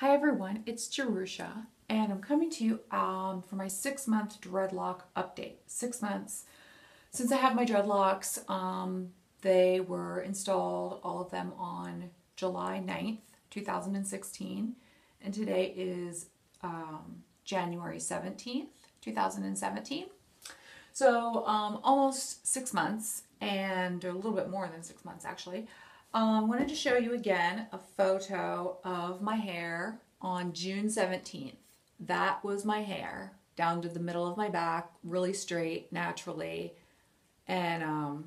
Hi everyone, it's Jerusha, and I'm coming to you for my 6-month dreadlock update. 6 months since I have my dreadlocks. They were installed, all of them, on July 9th, 2016, and today is January 17th, 2017. So almost 6 months, and a little bit more than 6 months actually. Wanted to show you again a photo of my hair on June 17th. That was my hair down to the middle of my back, really straight, naturally. And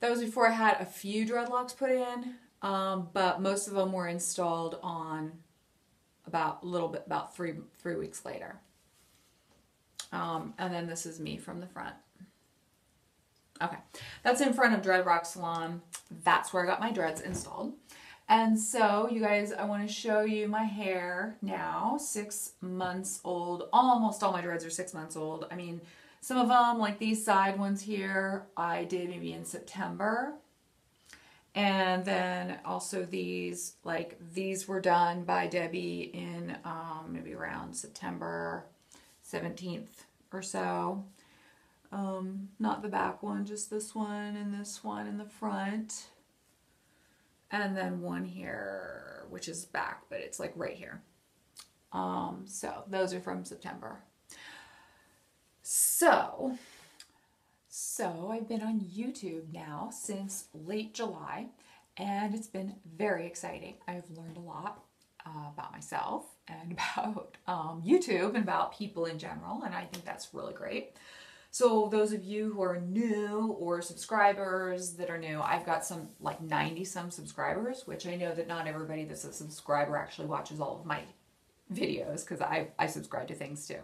that was before I had a few dreadlocks put in, but most of them were installed on about 3 weeks later. And then this is me from the front. Okay, that's in front of Dreadlocks Salon. That's where I got my dreads installed. And so, you guys, I want to show you my hair now, 6 months old. Almost all my dreads are 6 months old. I mean, some of them, like these side ones here, I did maybe in September. And then also these, like these were done by Debbie in maybe around September 17th or so. Not the back one, just this one and this one in the front. And then one here, which is back, but it's like right here. So those are from September. So I've been on YouTube now since late July, and it's been very exciting. I've learned a lot about myself and about YouTube and about people in general, and I think that's really great. So those of you who are new or subscribers that are new, I've got some like 90 some subscribers, which I know that not everybody that's a subscriber actually watches all of my videos, because I subscribe to things too.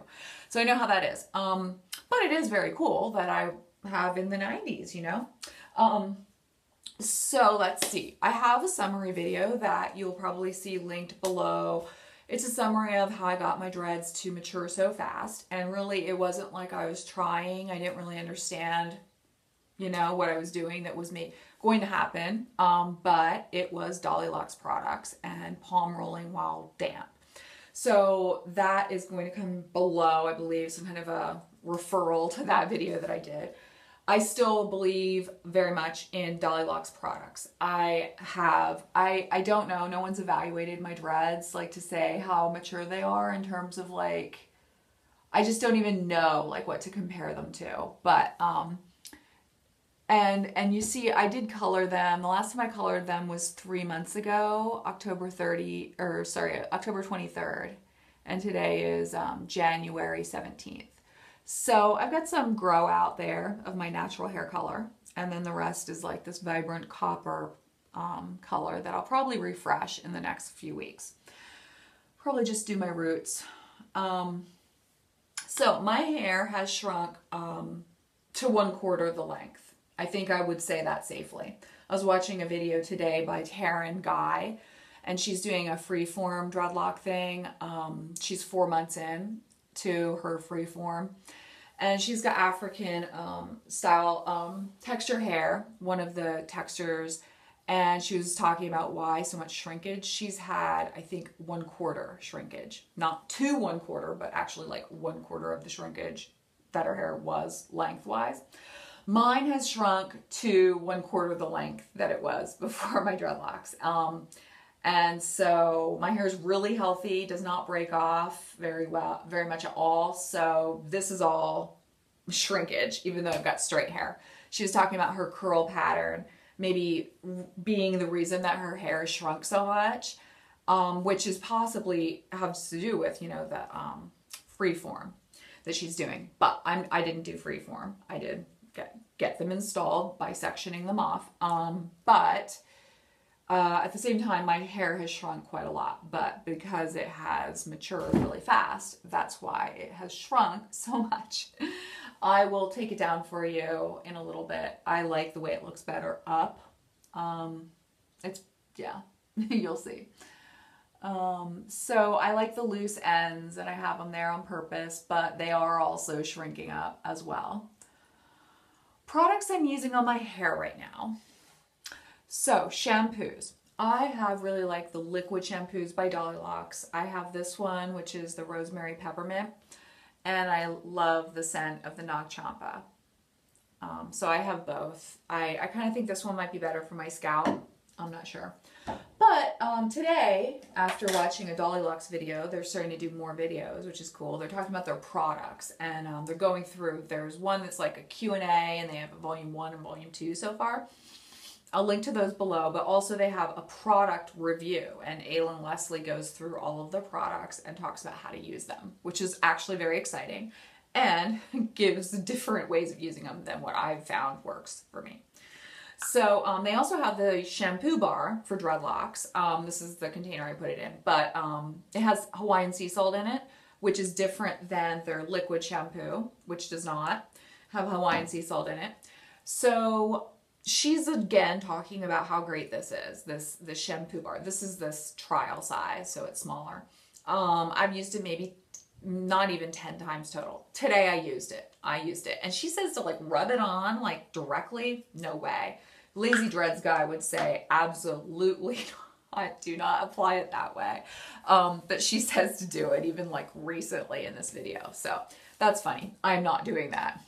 So I know how that is. But it is very cool that I have in the 90s, you know. So let's see. I have a summary video that you'll probably see linked below. It's a summary of how I got my dreads to mature so fast, and really it wasn't like I was trying. I didn't really understand, you know, what I was doing that was going to happen, but it was Dollylocks products and palm rolling while damp. So that is going to come below, I believe, some kind of a referral to that video that I did. I still believe very much in Dollylocks products. I don't know, no one's evaluated my dreads, like, to say how mature they are in terms of, like, I just don't even know, like, what to compare them to. But, and you see, I did color them. The last time I colored them was 3 months ago, October 23rd. And today is January 17th. So I've got some grow out there of my natural hair color, and then the rest is like this vibrant copper color that I'll probably refresh in the next few weeks. Probably just do my roots. So my hair has shrunk to 1/4 the length. I think I would say that safely. I was watching a video today by Taren Guy, and she's doing a freeform dreadlock thing. She's 4 months in to her freeform, and she's got African style texture hair, one of the textures, and she was talking about why so much shrinkage. She's had, I think, 1/4 shrinkage, not to 1/4, but actually like 1/4 of the shrinkage that her hair was lengthwise. Mine has shrunk to 1/4 the length that it was before my dreadlocks. And so my hair is really healthy, does not break off very much at all. So this is all shrinkage, even though I've got straight hair. She was talking about her curl pattern maybe being the reason that her hair shrunk so much, which is possibly has to do with, you know, the freeform that she's doing. But I didn't do freeform. I did get them installed by sectioning them off. At the same time, my hair has shrunk quite a lot, but because it has matured really fast, that's why it has shrunk so much. I will take it down for you in a little bit. I like the way it looks better up. Yeah, you'll see. So I like the loose ends, and I have them there on purpose, but they are also shrinking up as well. Products I'm using on my hair right now. So shampoos. I have really liked the liquid shampoos by Dollylocks. I have this one, which is the Rosemary Peppermint, and I love the scent of the Nag Champa. So I have both. I kind of think this one might be better for my scalp. I'm not sure. But today, after watching a Dollylocks video, they're starting to do more videos, which is cool. They're talking about their products, and they're going through. There's one that's like a Q&A, and they have a volume 1 and volume 2 so far. I'll link to those below, but also they have a product review, and Aylin Leslie goes through all of the products and talks about how to use them, which is actually very exciting and gives different ways of using them than what I've found works for me. So they also have the Shampoo Bar for dreadlocks. This is the container I put it in, but it has Hawaiian sea salt in it, which is different than their liquid shampoo, which does not have Hawaiian sea salt in it. So she's again talking about how great this is, this Shampoo Bar. This is this trial size, so it's smaller. I've used it maybe not even 10 times total. Today I used it. And she says to like rub it on like directly. No way. Lazy Dreads guy would say absolutely not. Do not apply it that way. But she says to do it even like recently in this video. So that's funny. I'm not doing that.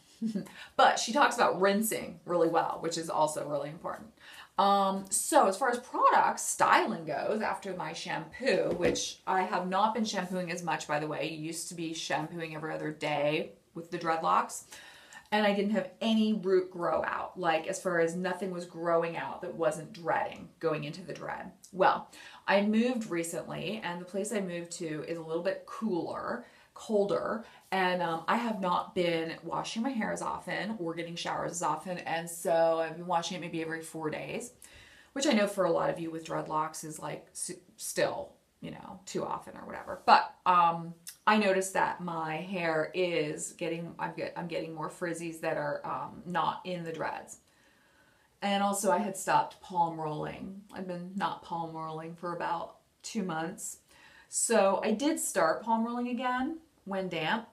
But she talks about rinsing really well, which is also really important. So as far as products, styling goes, after my shampoo, which I have not been shampooing as much, by the way. You used to be shampooing every other day with the dreadlocks, and I didn't have any root grow out. Like, as far as nothing was growing out that wasn't dreading, going into the dread. Well, I moved recently, and the place I moved to is a little bit colder, and I have not been washing my hair as often or getting showers as often, and so I've been washing it maybe every 4 days, which I know for a lot of you with dreadlocks is like still, you know, too often or whatever. But I noticed that my hair is getting, I'm getting more frizzies that are not in the dreads. And also I had stopped palm rolling. I've been not palm rolling for about 2 months. So I did start palm rolling again when damp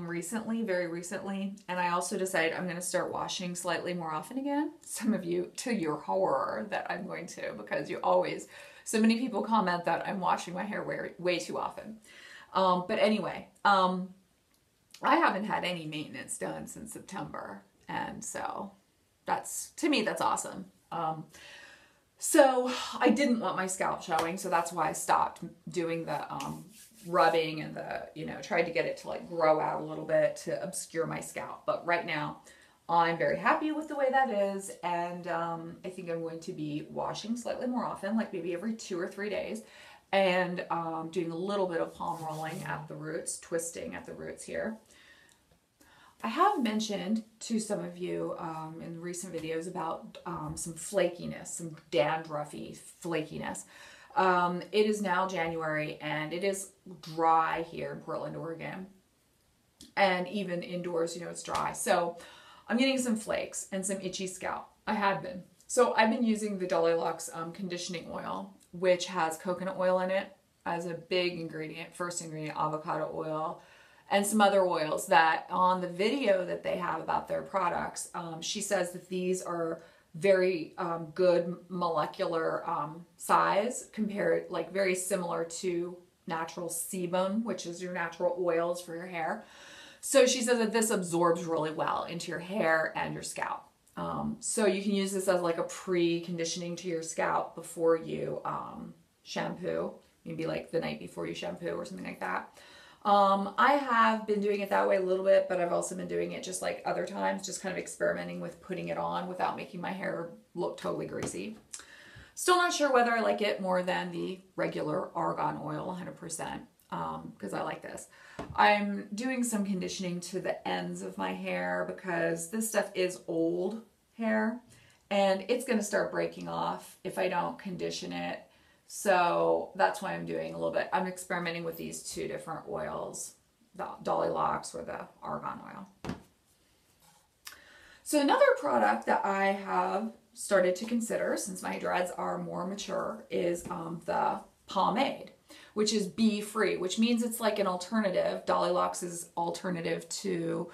recently, very recently. And I also decided I'm going to start washing slightly more often again. Some of you, to your horror, that I'm going to, because you always, so many people comment that I'm washing my hair way too often. But anyway, I haven't had any maintenance done since September. And so that's, to me, that's awesome. So I didn't want my scalp showing, so that's why I stopped doing the rubbing and the, you know, tried to get it to like grow out a little bit to obscure my scalp. But right now I'm very happy with the way that is, and I think I'm going to be washing slightly more often, like maybe every 2 or 3 days, and doing a little bit of palm rolling at the roots, twisting at the roots here. I have mentioned to some of you in recent videos about some flakiness, some dandruffy flakiness. It is now January, and it is dry here in Portland, Oregon. And even indoors, you know, it's dry. So I'm getting some flakes and some itchy scalp. I had been. So I've been using the Dollylocks conditioning oil, which has coconut oil in it as a big ingredient, first ingredient, avocado oil, and some other oils that on the video that they have about their products, she says that these are very good molecular size, compared, like very similar to natural sebum, which is your natural oils for your hair. So she says that this absorbs really well into your hair and your scalp. So you can use this as like a pre-conditioning to your scalp before you shampoo, maybe like the night before you shampoo or something like that. I have been doing it that way a little bit, but I've also been doing it just like other times, just kind of experimenting with putting it on without making my hair look totally greasy. Still not sure whether I like it more than the regular argan oil 100%, because I like this. I'm doing some conditioning to the ends of my hair because this stuff is old hair and it's going to start breaking off if I don't condition it. So that's why I'm doing a little bit. I'm experimenting with these 2 different oils, the Dollylocks or the argan oil. So another product that I have started to consider since my dreads are more mature is the Pomade, which is bee-free, which means it's like an alternative. Dollylocks is alternative to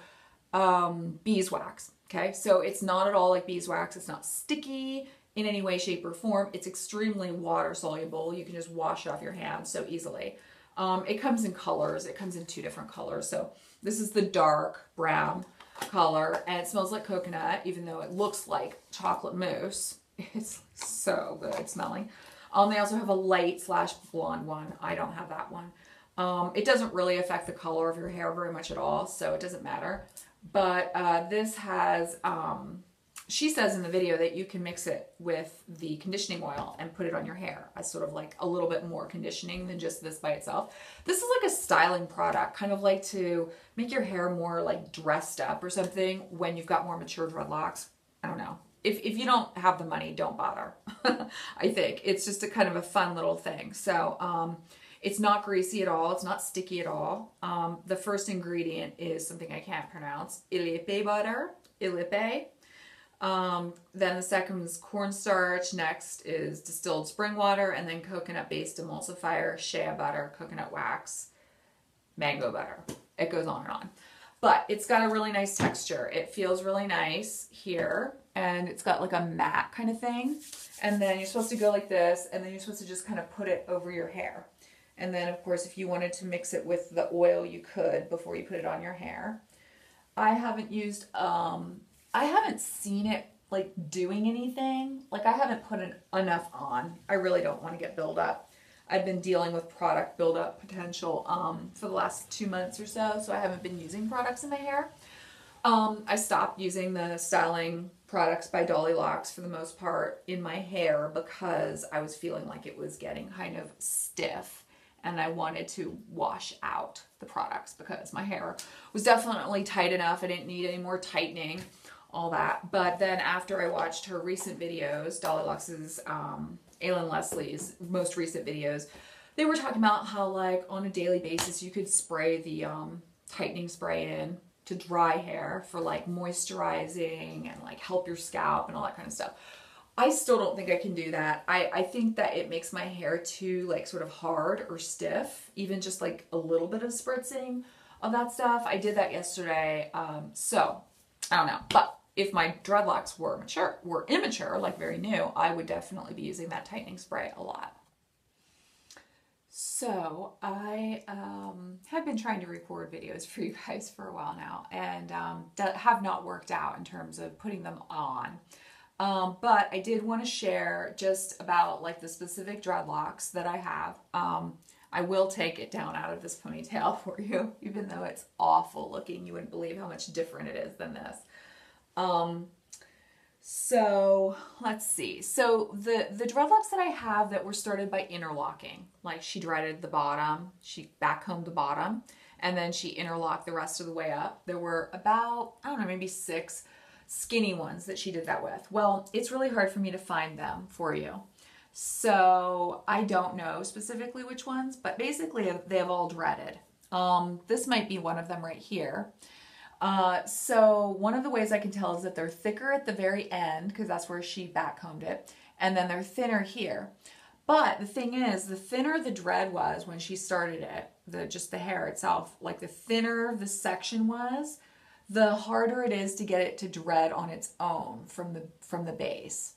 beeswax. Okay, so it's not at all like beeswax. It's not sticky. in any way, shape, or form. It's extremely water soluble. You can just wash it off your hands so easily. It comes in colors. It comes in 2 different colors. So this is the dark brown color, and it smells like coconut, even though it looks like chocolate mousse. It's so good smelling. They also have a light / blonde one. I don't have that one. It doesn't really affect the color of your hair very much at all, so it doesn't matter. But this has, she says in the video that you can mix it with the conditioning oil and put it on your hair as sort of like a little bit more conditioning than just this by itself. This is like a styling product, kind of like to make your hair more like dressed up or something when you've got more mature dreadlocks. I don't know. If you don't have the money, don't bother. I think it's just a kind of a fun little thing. So it's not greasy at all. It's not sticky at all. The first ingredient is something I can't pronounce. Ilipe butter. Ilipe. Then the second is cornstarch. Next is distilled spring water. And then coconut-based emulsifier, shea butter, coconut wax, mango butter. It goes on and on. But it's got a really nice texture. It feels really nice here. And it's got like a matte kind of thing. And then you're supposed to go like this. And then you're supposed to just kind of put it over your hair. And then, of course, if you wanted to mix it with the oil, you could before you put it on your hair. I haven't used, I haven't seen it like doing anything. Like I haven't put enough on. I really don't want to get buildup. I've been dealing with product buildup potential for the last 2 months or so. So I haven't been using products in my hair. I stopped using the styling products by Dollylocks for the most part in my hair because I was feeling like it was getting kind of stiff and I wanted to wash out the products because my hair was definitely tight enough. I didn't need any more tightening, all that. But then after I watched her recent videos, Dollylocks' Aylin Leslie's most recent videos, they were talking about how like on a daily basis you could spray the tightening spray in to dry hair for like moisturizing and like help your scalp and all that kind of stuff. I still don't think I can do that. I think that it makes my hair too like sort of hard or stiff, even just like a little bit of spritzing of that stuff. I did that yesterday. So I don't know, but if my dreadlocks were immature, like very new, I would definitely be using that tightening spray a lot. So I have been trying to record videos for you guys for a while now and that have not worked out in terms of putting them on. But I did want to share just about like the specific dreadlocks that I have. I will take it down out of this ponytail for you, even though it's awful looking. You wouldn't believe how much different it is than this. So let's see. So the dreadlocks that I have that were started by interlocking, like she dreaded the bottom, she backcombed the bottom, and then she interlocked the rest of the way up. There were about, I don't know, maybe 6 skinny ones that she did that with. Well, it's really hard for me to find them for you. So I don't know specifically which ones, but basically they have all dreaded. This might be one of them right here. So one of the ways I can tell is that they're thicker at the very end because that's where she backcombed it. And then they're thinner here. But the thing is, the thinner the dread was when she started it, just the hair itself, like the thinner the section was, the harder it is to get it to dread on its own from the base.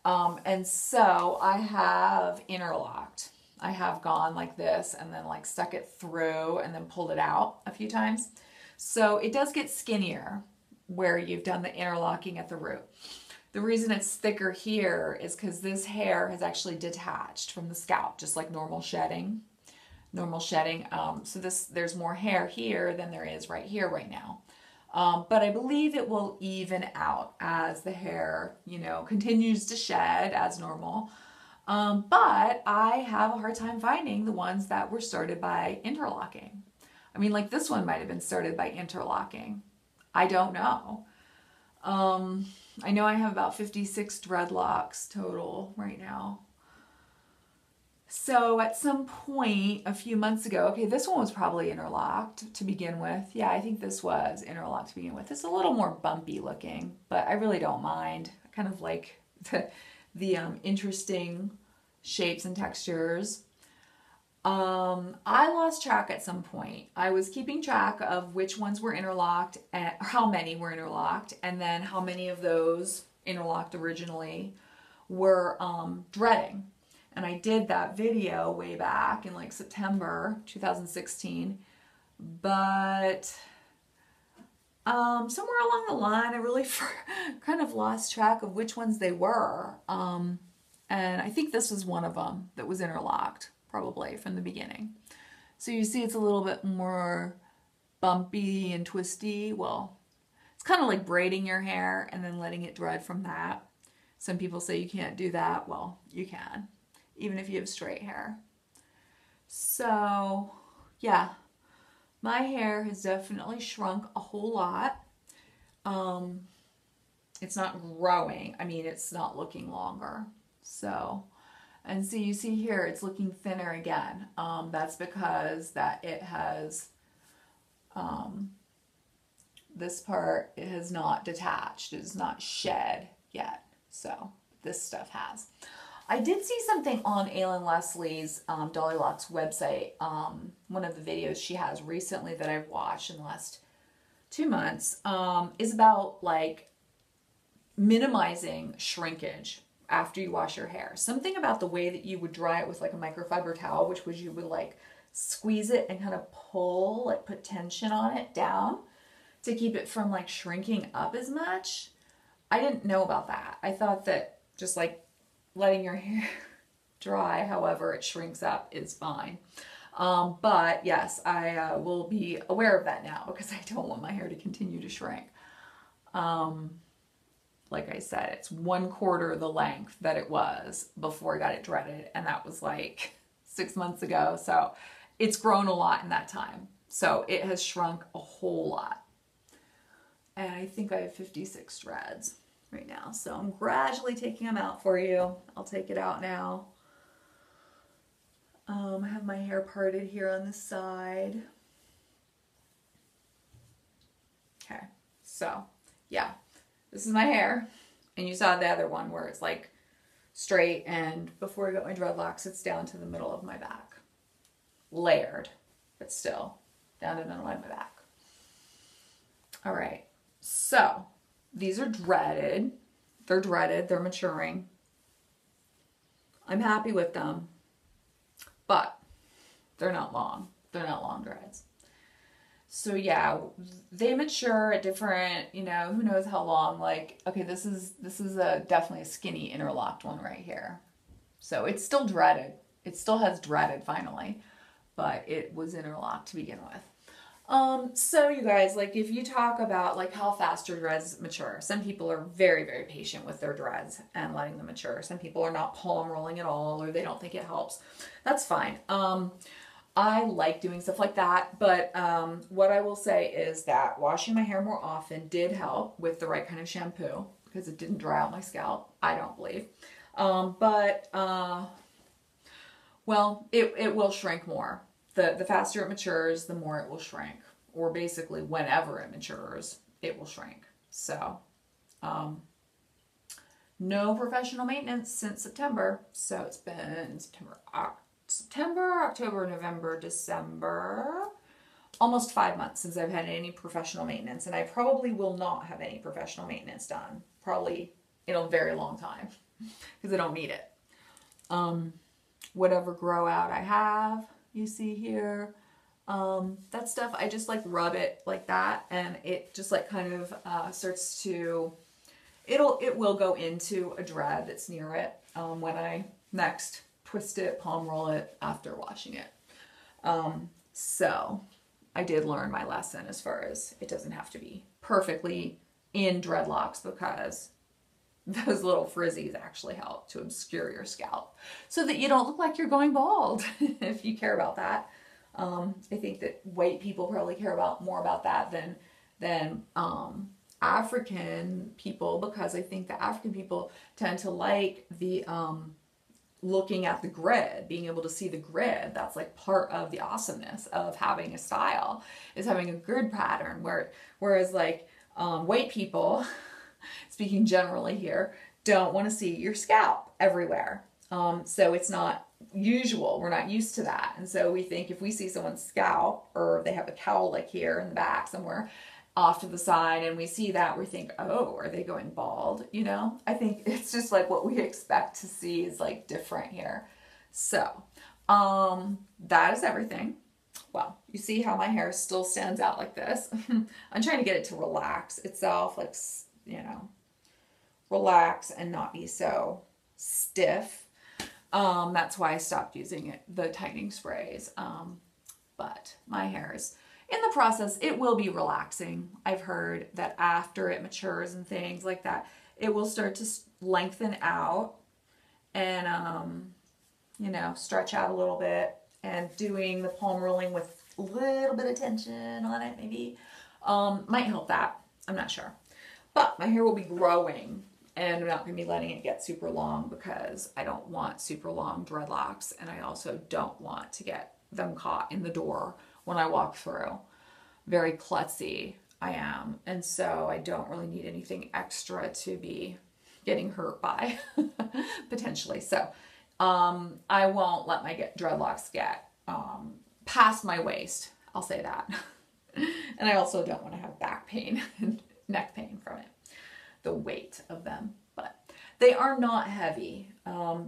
And so I have interlocked. I have gone like this and then like stuck it through and then pulled it out a few times. So it does get skinnier where you've done the interlocking at the root. The reason it's thicker here is because this hair has actually detached from the scalp, just like normal shedding. So there's more hair here than there is right here right now. But I believe it will even out as the hair, you know, continues to shed as normal. But I have a hard time finding the ones that were started by interlocking. I mean, like this one might have been started by interlocking. I don't know. I know I have about 56 dreadlocks total right now. So at some point a few months ago, okay, this one was probably interlocked to begin with. Yeah, I think this was interlocked to begin with. It's a little more bumpy looking, but I really don't mind. I kind of like the interesting shapes and textures. I lost track at some point. I was keeping track of which ones were interlocked and how many were interlocked and then how many of those interlocked originally were dreading. And I did that video way back in like September 2016. But somewhere along the line, I really kind of lost track of which ones they were. And I think this was one of them that was interlocked, probably from the beginning. So you see it's a little bit more bumpy and twisty. Well, it's kind of like braiding your hair and then letting it dread from that. Some people say you can't do that. Well, you can, even if you have straight hair. So, yeah, my hair has definitely shrunk a whole lot. It's not growing. I mean, it's not looking longer. So, and so you see here, it's looking thinner again. That's because it has, this part, it has not detached. It is not shed yet. So this stuff has. I did see something on Aylin Leslie's Dollylocks website. One of the videos she has recently that I've watched in the last 2 months is about like minimizing shrinkage after you wash your hair. Something about the way that you would dry it with like a microfiber towel, which was you would like squeeze it and kind of pull, like put tension on it down to keep it from like shrinking up as much. I didn't know about that. I thought that just like letting your hair dry however it shrinks up is fine. But yes, I will be aware of that now because I don't want my hair to continue to shrink. Like I said, it's 1/4 the length that it was before I got it dreaded. And that was like 6 months ago. So it's grown a lot in that time. So it has shrunk a whole lot. And I think I have 56 dreads right now. So I'm gradually taking them out for you. I'll take it out now. I have my hair parted here on the side. Okay, so yeah, this is my hair. And you saw the other one where it's like straight, and before I got my dreadlocks, it's down to the middle of my back. Layered, but still down to the middle of my back. All right, so these are dreaded. They're dreaded, they're maturing. I'm happy with them, but they're not long. They're not long dreads. So yeah, they mature at different, you know, who knows how long. Like, okay, this is definitely a skinny interlocked one right here. So it's still dreaded. It still has dreaded finally, but it was interlocked to begin with. So you guys, like if you talk about like how fast your dreads mature, some people are very, very patient with their dreads and letting them mature. Some people are not palm rolling at all, or they don't think it helps. That's fine. I like doing stuff like that, but what I will say is that washing my hair more often did help with the right kind of shampoo because it didn't dry out my scalp, I don't believe. Well, it will shrink more. The faster it matures, the more it will shrink. Or basically, whenever it matures, it will shrink. So, no professional maintenance since September. So it's been September, October, November, December. Almost 5 months since I've had any professional maintenance. And I probably will not have any professional maintenance done. Probably in a very long time. Because I don't need it. Whatever grow out I have, you see here, that stuff, I just like rub it like that, and it just like kind of starts to, it will go into a dread that's near it when I next twist it, palm roll it after washing it. So I did learn my lesson as far as it doesn't have to be perfectly in dreadlocks, because those little frizzies actually help to obscure your scalp so that you don't look like you're going bald if you care about that. I think that white people probably care about more about that than African people, because I think the African people tend to like the looking at the grid, being able to see the grid. That's like part of the awesomeness of having a style, is having a grid pattern, whereas like white people, speaking generally here, don't want to see your scalp everywhere. So it's not usual. We're not used to that. And so we think if we see someone's scalp, or they have a cowl like here in the back somewhere, off to the side and we see that, we think, oh, are they going bald? You know, I think it's just like what we expect to see is like different here. So, that is everything. Well, you see how my hair still stands out like this. I'm trying to get it to relax itself, like, you know, relax and not be so stiff. That's why I stopped using the tightening sprays. But my hair is in the process. It will be relaxing. I've heard that after it matures and things like that, it will start to lengthen out and, you know, stretch out a little bit. And doing the palm rolling with a little bit of tension on it maybe might help that. I'm not sure. But my hair will be growing, and I'm not going to be letting it get super long because I don't want super long dreadlocks, and I also don't want to get them caught in the door when I walk through. Very klutzy I am, and so I don't really need anything extra to be getting hurt by potentially. So I won't let my dreadlocks get past my waist. I'll say that. And I also don't want to have back pain and neck pain from it, the weight of them. But they are not heavy.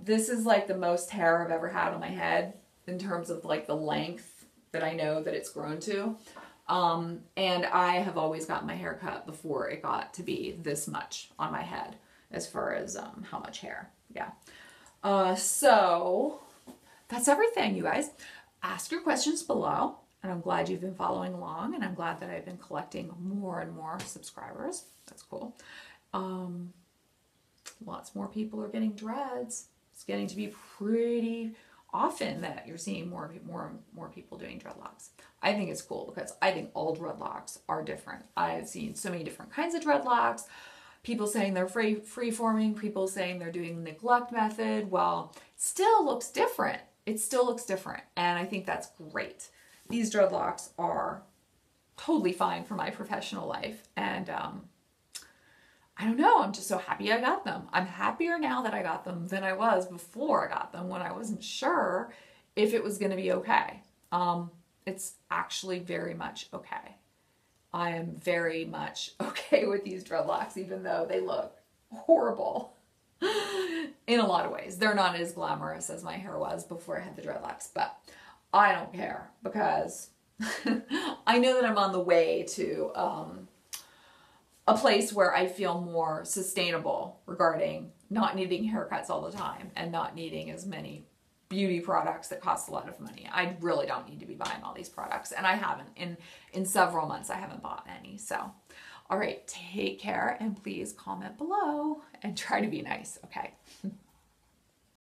This is like the most hair I've ever had on my head in terms of like the length that I know that it's grown to. And I have always gotten my hair cut before it got to be this much on my head as far as how much hair. Yeah. So that's everything, you guys. Ask your questions below, and I'm glad you've been following along, and I'm glad that I've been collecting more and more subscribers. That's cool. Lots more people are getting dreads. It's getting to be pretty often that you're seeing more people doing dreadlocks. I think it's cool because I think all dreadlocks are different. I've seen so many different kinds of dreadlocks. People saying they're free-forming, people saying they're doing the neglect method. Well, it still looks different. It still looks different, and I think that's great. These dreadlocks are totally fine for my professional life, and I don't know, I'm just so happy I got them. I'm happier now that I got them than I was before I got them when I wasn't sure if it was going to be okay. It's actually very much okay. I am very much okay with these dreadlocks, even though they look horrible in a lot of ways. They're not as glamorous as my hair was before I had the dreadlocks, but I don't care because I know that I'm on the way to a place where I feel more sustainable regarding not needing haircuts all the time and not needing as many beauty products that cost a lot of money. I really don't need to be buying all these products, and I haven't. In several months, I haven't bought any. So, all right, take care, and please comment below and try to be nice, okay?